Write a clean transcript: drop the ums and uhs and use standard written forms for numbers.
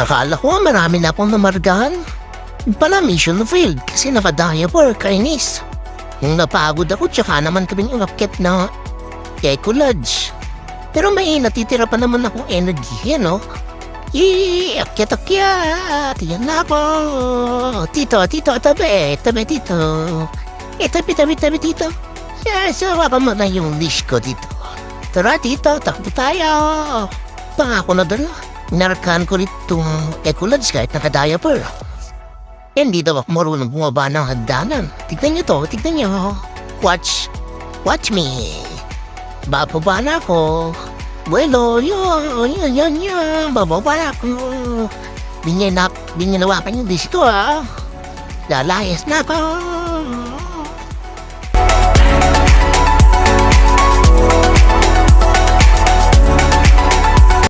Akala ko marami na akong namargahan. Pala mission failed kasi naka-diaper, kainis. Nung napagod ako, tsaka naman kaming umakyat na Eco Lodge. Pero may natitira pa naman akong energy, no? Akyat. Yan na ako. Tito, tabi tito. Tabi, tito. Sawa ka mo na yung leash ko dito. Tara, tito, takbo tayo. Pangako na dala. Narakahan ko rito Eco Lodge kahit naka-diaper. Hindi daw ako marunong bumaba ng hagdanan. Tignan nyo. Watch me. Bababa na ako. Bueno, yun. Bababa na ako. Di niya nawakan yung disco, ha. Lalayas na ako.